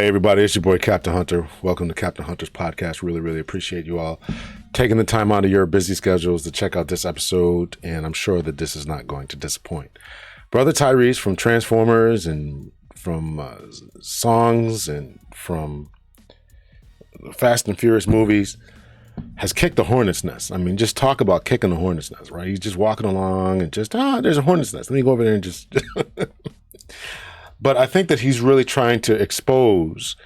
Hey everybody, it's your boy Captain Hunter. Welcome to Captain Hunter's podcast. Really appreciate you all taking the time out of your busy schedules to check out this episode, and I'm sure that this is not going to disappoint. Brother Tyrese from Transformers and from songs and from Fast and Furious movies has kicked the hornet's nest. I mean, just talk about kicking the hornet's nest, right? He's just walking along and just, there's a hornet's nest. Let me go over there and just... But I think that he's really trying to expose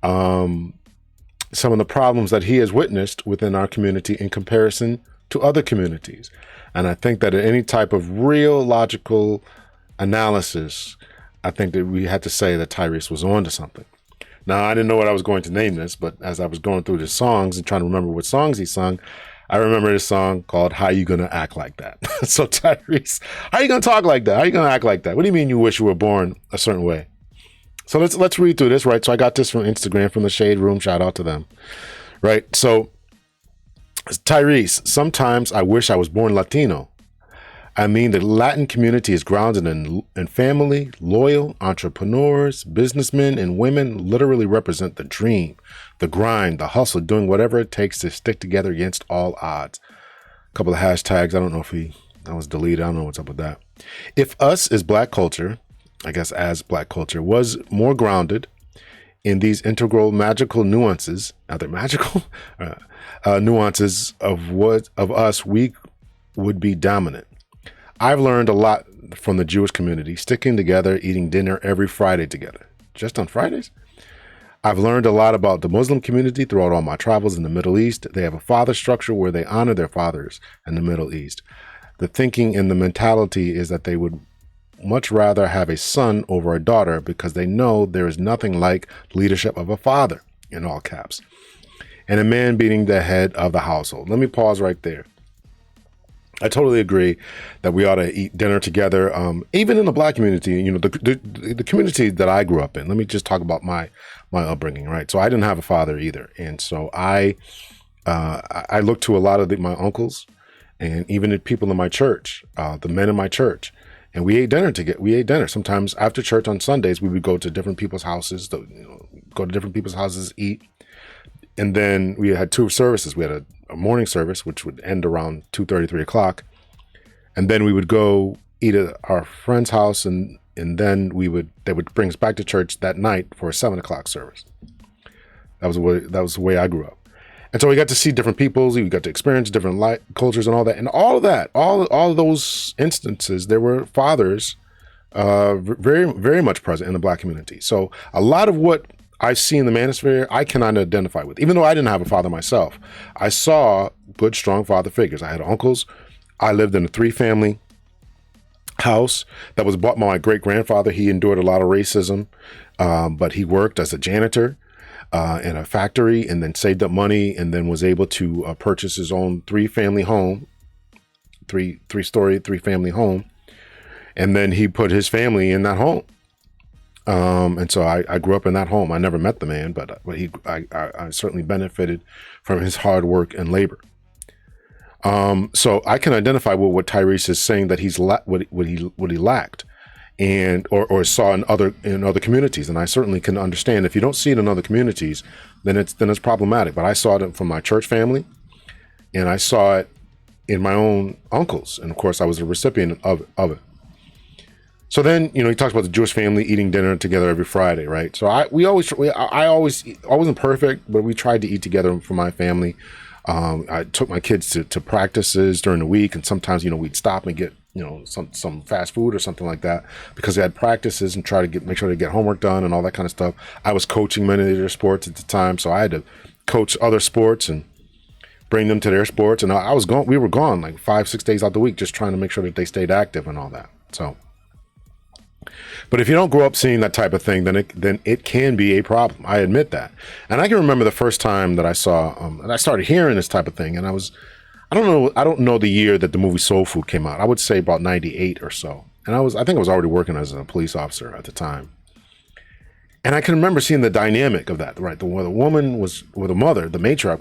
some of the problems that he has witnessed within our community in comparison to other communities. And I think that any type of real logical analysis, I think that we had to say that Tyrese was on to something. Now, I didn't know what I was going to name this, but as I was going through the songs and trying to remember what songs he sung, I remember this song called How You Gonna Act Like That? So Tyrese, how you gonna talk like that? How you gonna act like that? What do you mean you wish you were born a certain way? So let's read through this, right? So I got this from Instagram, from the Shade Room. Shout out to them, right? So Tyrese, sometimes I wish I was born Latino. I mean, the Latin community is grounded in family, loyal entrepreneurs, businessmen, and women literally represent the dream, the grind, the hustle, doing whatever it takes to stick together against all odds. A couple of hashtags. I don't know if that was deleted. I don't know what's up with that. If us as Black culture, I guess as Black culture, was more grounded in these integral magical nuances, are they magical? Nuances of us, we would be dominant. I've learned a lot from the Jewish community, sticking together, eating dinner every Friday together. Just on Fridays? I've learned a lot about the Muslim community throughout all my travels in the Middle East. They have a father structure where they honor their fathers in the Middle East. The thinking and the mentality is that they would much rather have a son over a daughter because they know there is nothing like leadership of a father, in all caps, and a man being the head of the household. Let me pause right there. I totally agree that we ought to eat dinner together. Even in the Black community, you know, the community that I grew up in. Let me just talk about my upbringing, right? So I didn't have a father either, and so I looked to a lot of my uncles, and even the people in my church, the men in my church, and we ate dinner together. We ate dinner sometimes after church on Sundays. We would go to different people's houses, eat. And then we had two services. We had a morning service, which would end around 2:30, 3 o'clock. And then we would go eat at our friend's house, and then they would bring us back to church that night for a 7 o'clock service. That was the way I grew up. And so we got to see different peoples. We got to experience different cultures and all that. And all of those instances, there were fathers very, very much present in the Black community. So a lot of what I see in the manosphere, I cannot identify with. Even though I didn't have a father myself, I saw good, strong father figures. I had uncles. I lived in a 3-family house that was bought by my great-grandfather. He endured a lot of racism, but he worked as a janitor in a factory and then saved up money and then was able to purchase his own 3-family home, three-story, 3-family home. And then he put his family in that home. And so I grew up in that home. I never met the man, but I certainly benefited from his hard work and labor. So I can identify with what Tyrese is saying that what he lacked, and or saw in other communities. And I certainly can understand if you don't see it in other communities, then it's problematic. But I saw it from my church family, and I saw it in my own uncles, and of course I was a recipient of it. So then, you know, he talks about the Jewish family eating dinner together every Friday, right? So I wasn't perfect, but we tried to eat together for my family. I took my kids to practices during the week, and sometimes, you know, we'd stop and get, you know, some fast food or something like that because they had practices and try to make sure they get homework done and all that kind of stuff. I was coaching many of their sports at the time, so I had to coach other sports and bring them to their sports. And we were gone like 5-6 days out the week, just trying to make sure that they stayed active and all that. So. But if you don't grow up seeing that type of thing, then it can be a problem. I admit that. And I can remember the first time that I saw, and I started hearing this type of thing, and I don't know the year that the movie Soul Food came out. I would say about 98 or so. And I think I was already working as a police officer at the time. And I can remember seeing the dynamic of that, right? The woman was, or the mother, the matriarch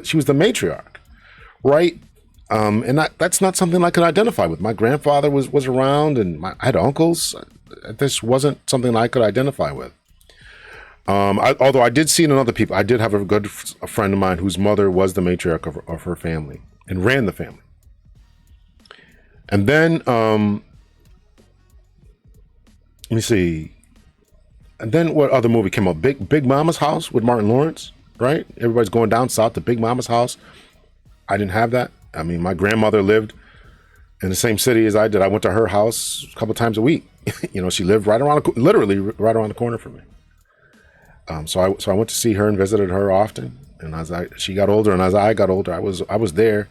she was the matriarch, right? And that's not something I could identify with. My grandfather was around, and I had uncles. This wasn't something I could identify with. Although I did see it in other people. I did have a friend of mine whose mother was the matriarch of her family and ran the family. And then, let me see. And then what other movie came out? Big Mama's House with Martin Lawrence, right? Everybody's going down south to Big Mama's house. I didn't have that. I mean, my grandmother lived in the same city as I did. I went to her house a couple times a week. She lived literally right around the corner from me. So I went to see her and visited her often. And she got older, and as I got older, I was there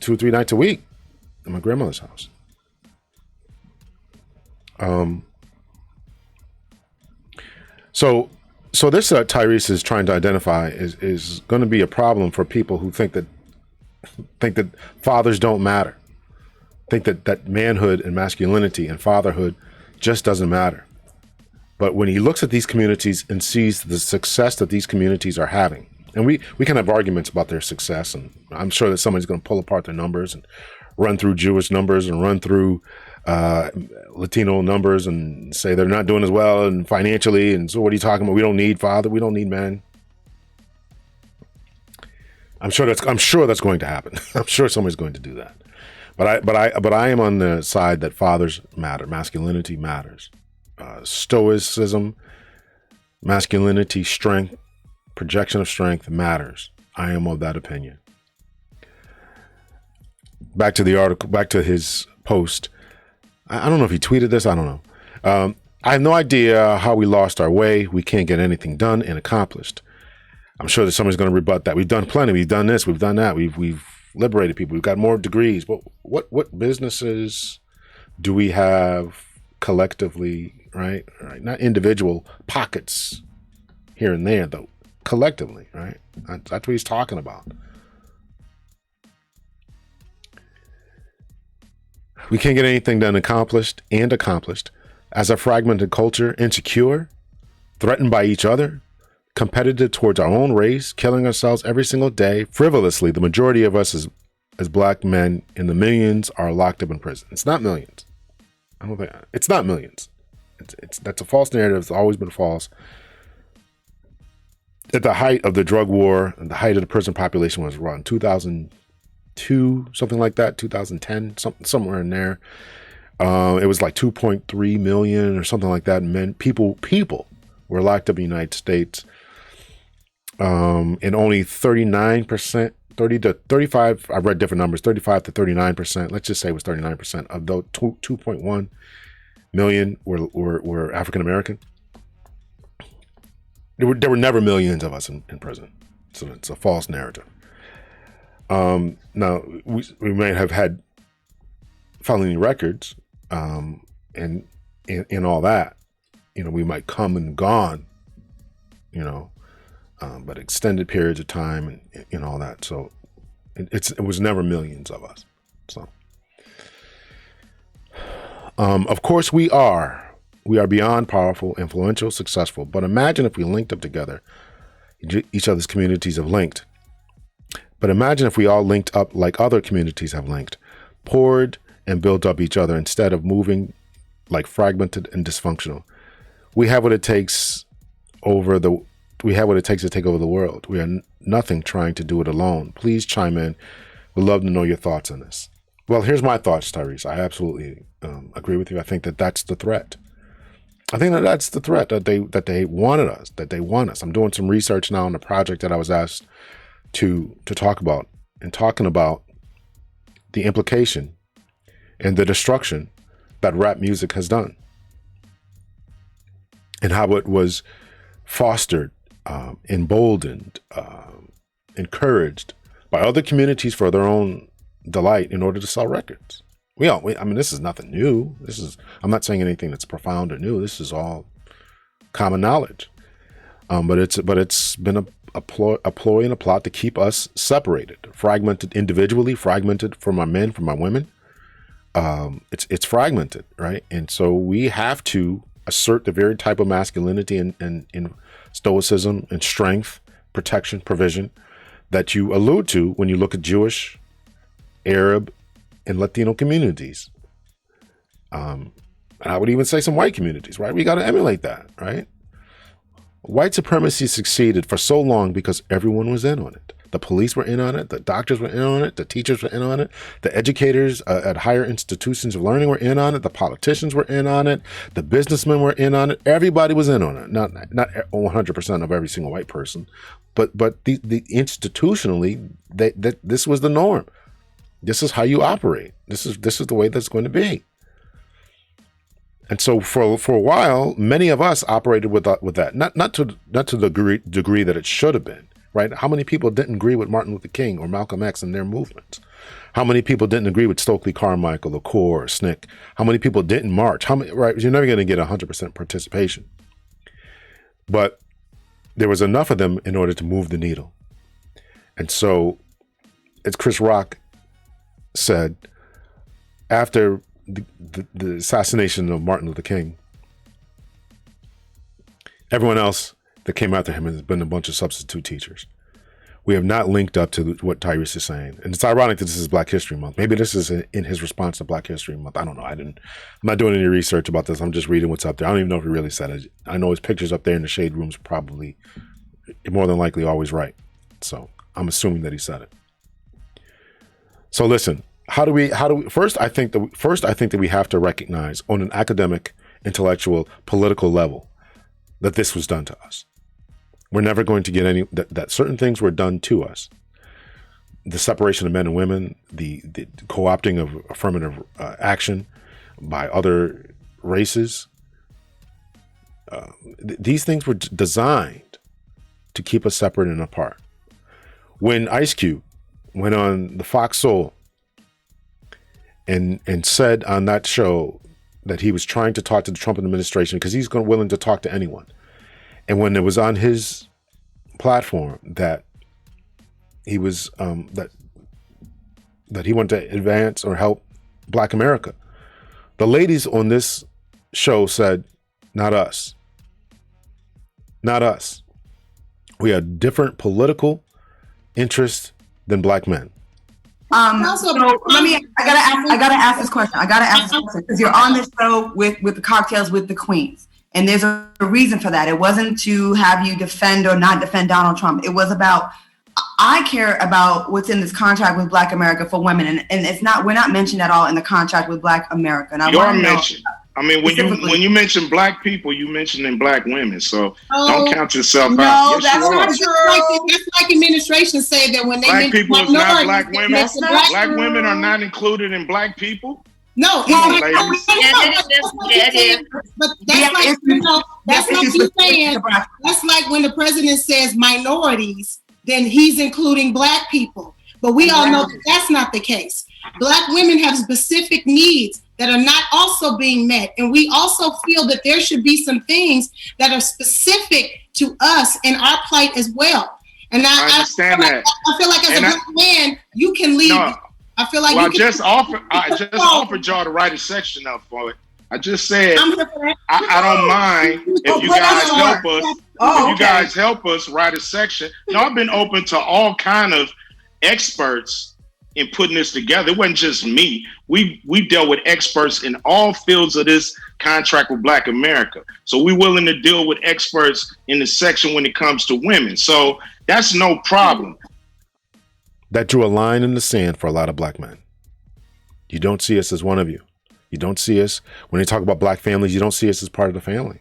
2 or 3 nights a week at my grandmother's house. So this Tyrese is trying to identify is going to be a problem for people who think that fathers don't matter, think that manhood and masculinity and fatherhood just doesn't matter. But when he looks at these communities and sees the success that these communities are having, and we can have arguments about their success, and I'm sure that somebody's going to pull apart their numbers and run through Jewish numbers and run through Latino numbers and say they're not doing as well and financially. And so what are you talking about? We don't need father. We don't need men. I'm sure that's going to happen. I'm sure somebody's going to do that. But I am on the side that fathers matter. Masculinity matters. Stoicism, masculinity, strength, projection of strength matters. I am of that opinion. Back to the article, back to his post. I don't know if he tweeted this. I don't know. I have no idea how we lost our way. We can't get anything done and accomplished. I'm sure that somebody's going to rebut that. We've done plenty. We've done this. We've done that. We've liberated people. We've got more degrees. But what businesses do we have collectively, right? Not individual pockets here and there, though. Collectively, right? That's what he's talking about. We can't get anything done accomplished as a fragmented culture, insecure, threatened by each other, competitive towards our own race, killing ourselves every single day, frivolously. The majority of us as black men in the millions are locked up in prison. It's not millions. It's not millions. That's a false narrative. It's always been false. At the height of the drug war and the height of the prison population was around 2002, something like that, 2010, somewhere in there. It was like 2.3 million or something like that. People were locked up in the United States. And only 39%, 30 to 35, I've read different numbers, 35 to 39%, let's just say it was 39% of those 2.1 million were African-American. There were never millions of us in prison. So it's a false narrative. Now, we may have had felony records, and all that, we might come and gone, but extended periods of time and all that. So it was never millions of us. So, of course we are beyond powerful, influential, successful, but imagine if we linked up together. Each other's communities have linked. But imagine if we all linked up like other communities have linked, poured and built up each other instead of moving like fragmented and dysfunctional. We have what it takes to take over the world. We are nothing trying to do it alone. Please chime in. We'd love to know your thoughts on this. Well, here's my thoughts, Tyrese. I absolutely agree with you. I think that that's the threat. I think that that's the threat that they wanted us, that they want us. I'm doing some research now on a project that I was asked to talk about, and talking about the implication and the destruction that rap music has done, and how it was fostered, emboldened, encouraged by other communities for their own delight in order to sell records. This is nothing new. I'm not saying anything that's profound or new. This is all common knowledge. But it's been a ploy and a plot to keep us separated, fragmented individually, fragmented from our men, from our women. It's fragmented, right? And so we have to assert the very type of masculinity and stoicism and strength, protection, provision that you allude to when you look at Jewish, Arab, and Latino communities. And I would even say some white communities, right? We got to emulate that, right? White supremacy succeeded for so long because everyone was in on it. The police were in on it. The doctors were in on it. The teachers were in on it. The educators at higher institutions of learning were in on it. The politicians were in on it. The businessmen were in on it. Everybody was in on it. Not 100% of every single white person, but the institutionally, this was the norm. This is how you operate. This is the way that's going to be. And so for a while, many of us operated with that, not to the degree that it should have been, right? How many people didn't agree with Martin Luther King or Malcolm X and their movements? How many people didn't agree with Stokely Carmichael or Core or SNCC? How many people didn't march? Right? You're never going to get 100% participation. But there was enough of them in order to move the needle. And so, as Chris Rock said, after the assassination of Martin Luther King, everyone else that came after him has been a bunch of substitute teachers. We have not linked up to what Tyrese is saying. And it's ironic that this is Black History Month. Maybe this is in his response to Black History Month. I don't know. I'm not doing any research about this. I'm just reading what's up there. I don't even know if he really said it. I know his pictures up there in the shade room's probably more than likely always right. So I'm assuming that he said it. So listen, how do we first I think that we have to recognize on an academic, intellectual, political level that this was done to us. We're never going to get that certain things were done to us. The separation of men and women, the co-opting of affirmative action by other races. These things were designed to keep us separate and apart. When Icecube went on the foxsoul and said on that show that he was trying to talk to the Trump administration because he's willing to talk to anyone. And when it was on his platform that he was that he wanted to advance or help Black America, the ladies on this show said, "Not us, not us. We have different political interests than Black men." So I gotta ask this question. Because you're on this show with the cocktails with the queens. And there's a reason for that. It wasn't to have you defend or not defend Donald Trump. It was about, I care about what's in this contract with Black America for women. And it's not, we're not mentioned at all in the contract with Black America. And You're mentioned. I mean, when you mention Black people, you mentioning Black women. So don't count yourself out. No, yes, that's not true. That's like administration say that when they Black people is not Black women. Black women are not included in Black people. No, it is. But that's like, that's like you saying. That's like when the president says minorities, then he's including Black people. But we all know that's not the case. Black women have specific needs that are not also being met. And we also feel that there should be some things that are specific to us and our plight as well. And I understand that. I feel like as a Black man, you can lead. No. I feel like I just offered y'all to write a section up for it. I just said I don't mind if you guys help us. If you guys help us write a section. No, I've been open to all kind of experts in putting this together. It wasn't just me. We dealt with experts in all fields of this contract with Black America. So we're willing to deal with experts in the section when it comes to women. So that's no problem. That drew a line in the sand for a lot of Black men. You don't see us as one of you. You don't see us, when they talk about Black families, you don't see us as part of the family.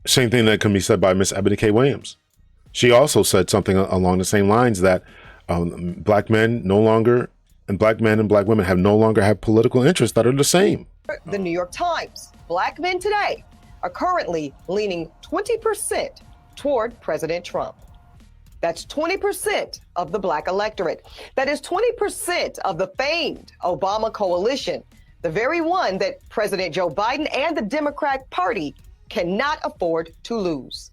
Same thing that can be said by Miss Ebonikwilliams. She also said something along the same lines that Black men no longer, and Black men and Black women no longer have political interests that are the same. The New York Times, Black men today are currently leaning 20% toward President Trump. That's 20% of the Black electorate. That is 20% of the famed Obama coalition, the very one that President Joe Biden and the Democrat Party cannot afford to lose.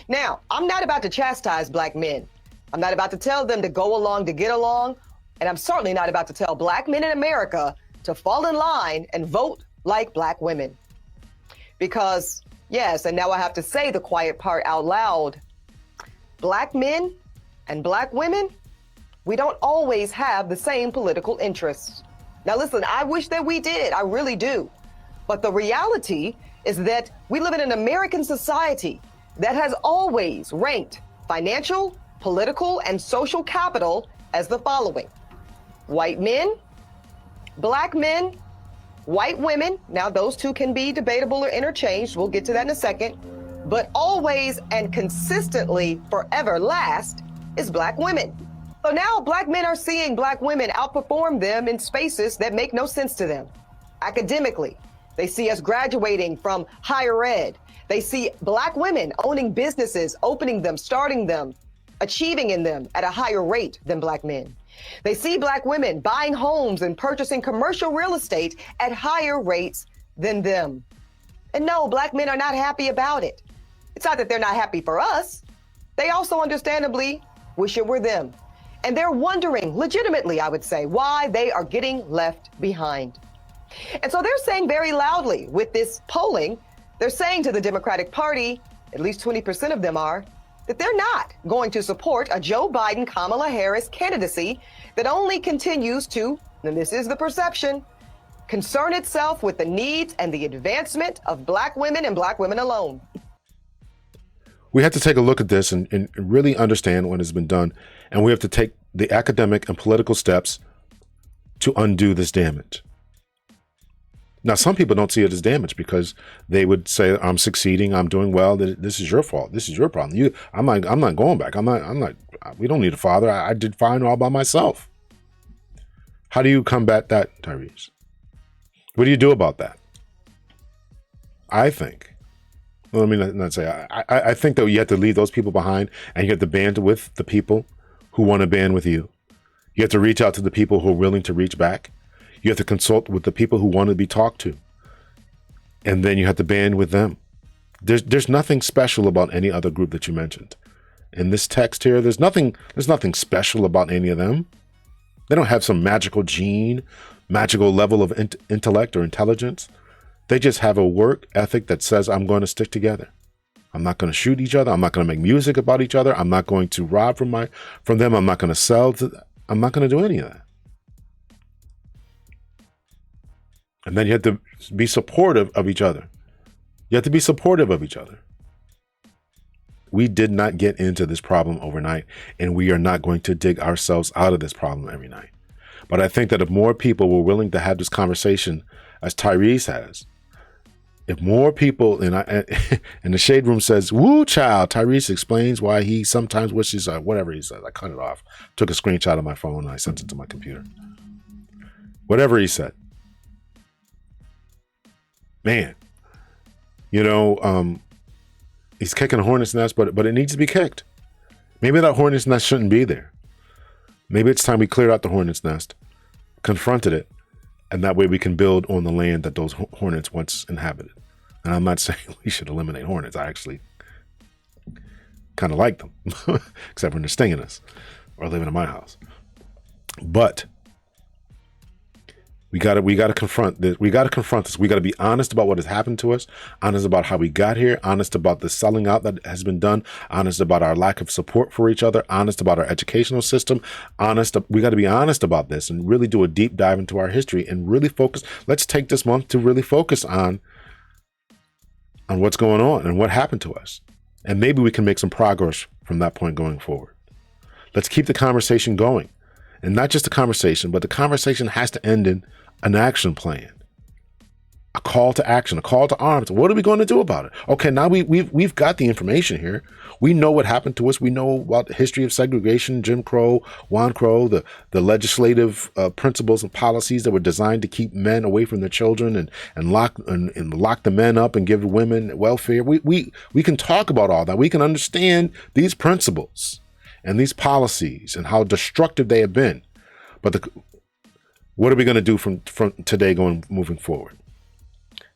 Now, I'm not about to chastise Black men. I'm not about to tell them to go along to get along. And I'm certainly not about to tell Black men in America to fall in line and vote like Black women. Because yes, and now I have to say the quiet part out loud. Black men and Black women, we don't always have the same political interests. Now listen, I wish that we did, I really do. But the reality is that we live in an American society that has always ranked financial, political, and social capital as the following: white men, black men, white women. Now, those two can be debatable or interchanged. We'll get to that in a second. But always and consistently, forever last, is black women. So now black men are seeing black women outperform them in spaces that make no sense to them. Academically, they see us graduating from higher ed. They see black women owning businesses, opening them, starting them, achieving in them at a higher rate than black men. They see black women buying homes and purchasing commercial real estate at higher rates than them. And no, black men are not happy about it. It's not that they're not happy for us. They also understandably wish it were them. And they're wondering, legitimately, I would say, why they are getting left behind. And so they're saying very loudly with this polling, they're saying to the Democratic Party, at least 20% of them are, that they're not going to support a Joe Biden, Kamala Harris candidacy that only continues to, and this is the perception, concern itself with the needs and the advancement of black women and black women alone. We have to take a look at this and really understand what has been done. And we have to take the academic and political steps to undo this damage. Now, some people don't see it as damage because they would say, I'm succeeding, I'm doing well, this is your fault, this is your problem. I'm not going back. We don't need a father. I did fine all by myself. How do you combat that, Tyrese? What do you do about that? I think, well, let me not say, I think that you have to leave those people behind and you have to band with the people who want to band with you. You have to reach out to the people who are willing to reach back. You have to consult with the people who want to be talked to. And then you have to band with them. There's nothing special about any other group that you mentioned. In this text here, there's nothing special about any of them. They don't have some magical gene, magical level of intellect or intelligence. They just have a work ethic that says, I'm going to stick together. I'm not going to shoot each other. I'm not going to make music about each other. I'm not going to rob from them. I'm not going to sell. I'm not going to do any of that. And then you have to be supportive of each other. You have to be supportive of each other. We did not get into this problem overnight, and we are not going to dig ourselves out of this problem every night. But I think that if more people were willing to have this conversation, as Tyrese has, if more people, and the Shade Room says, woo, child, Tyrese explains why he sometimes wishes, whatever he says, I cut it off, took a screenshot of my phone, and I sent it to my computer. Whatever he said. Man, he's kicking a hornet's nest, but it needs to be kicked. Maybe that hornet's nest shouldn't be there. Maybe it's time we cleared out the hornet's nest, confronted it, and that way we can build on the land that those hornets once inhabited. And I'm not saying we should eliminate hornets. I actually kind of like them, except when they're stinging us or living in my house. But we gotta confront this. We gotta confront this. We gotta be honest about what has happened to us, honest about how we got here, honest about the selling out that has been done, honest about our lack of support for each other, honest about our educational system, we gotta be honest about this and really do a deep dive into our history and really focus. Let's take this month to really focus on what's going on and what happened to us. And maybe we can make some progress from that point going forward. Let's keep the conversation going. And not just a conversation, but the conversation has to end in an action plan, a call to action, a call to arms. What are we going to do about it? Okay, now we've got the information here. We know what happened to us. We know about the history of segregation, Jim Crow, Juan Crow, the legislative principles and policies that were designed to keep men away from their children and lock the men up and give women welfare. We can talk about all that. We can understand these principles and these policies and how destructive they have been. But what are we going to do from today moving forward?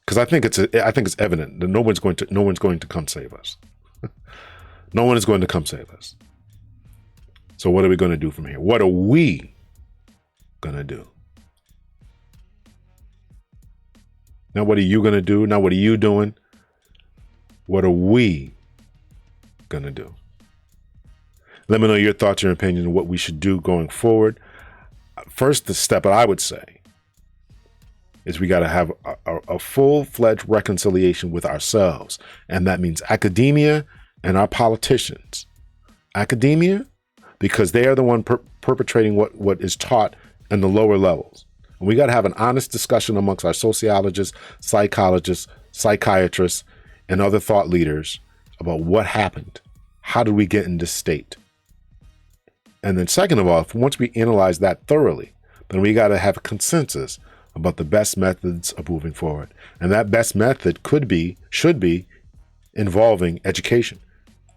Because I think it's evident that no one's going to come save us. No one is going to come save us. So what are we going to do from here? What are we going to do? Now, what are you going to do? Now, what are you doing? What are we going to do? Let me know your thoughts, your opinion, on what we should do going forward. First, the step that I would say is we got to have a full-fledged reconciliation with ourselves. And that means academia and our politicians. Academia, because they are the one perpetrating what is taught in the lower levels. And we got to have an honest discussion amongst our sociologists, psychologists, psychiatrists, and other thought leaders about what happened. How did we get in this state? And then second of all, once we analyze that thoroughly, then we got to have a consensus about the best methods of moving forward. And that best method should be involving education,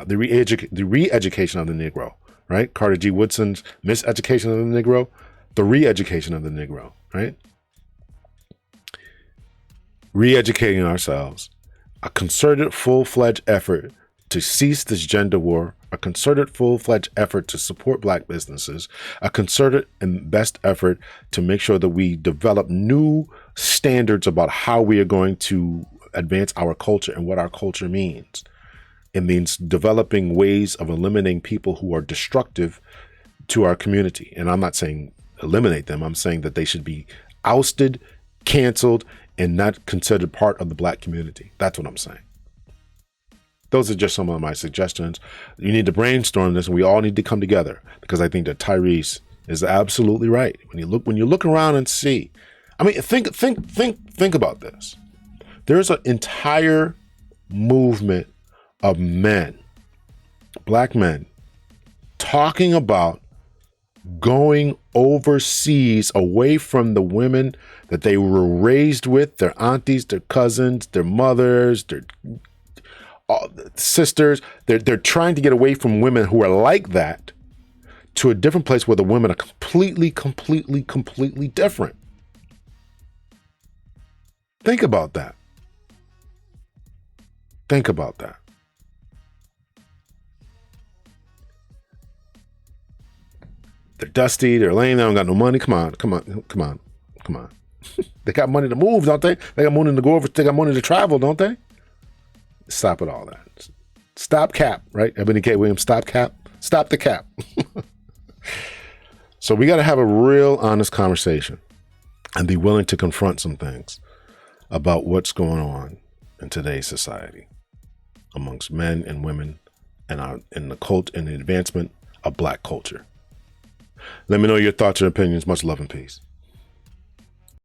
the re-education of the Negro, right? Carter G. Woodson's miseducation of the Negro, the re-education of the Negro, right? Re-educating ourselves, a concerted, full-fledged effort to cease this gender war, a concerted, full-fledged effort to support Black businesses, a concerted and best effort to make sure that we develop new standards about how we are going to advance our culture and what our culture means. It means developing ways of eliminating people who are destructive to our community. And I'm not saying eliminate them. I'm saying that they should be ousted, canceled, and not considered part of the Black community. That's what I'm saying. Those are just some of my suggestions. You need to brainstorm this, and we all need to come together, because I think that Tyrese is absolutely right. When you look around and see, I mean, think about this. There's an entire movement of men, Black men, talking about going overseas away from the women that they were raised with, their aunties, their cousins, their mothers, their sisters. They're trying to get away from women who are like that to a different place where the women are completely different. Think about that. Think about that. They're dusty, they're lame, they don't got no money. Come on. They got money to move, don't they? They got money to go over, they got money to travel, don't they? Stop it all that. Stop cap, right? Ebonikwilliams, stop cap. Stop the cap. So we got to have a real honest conversation and be willing to confront some things about what's going on in today's society amongst men and women and in the cult and the advancement of Black culture. Let me know your thoughts and opinions. Much love and peace.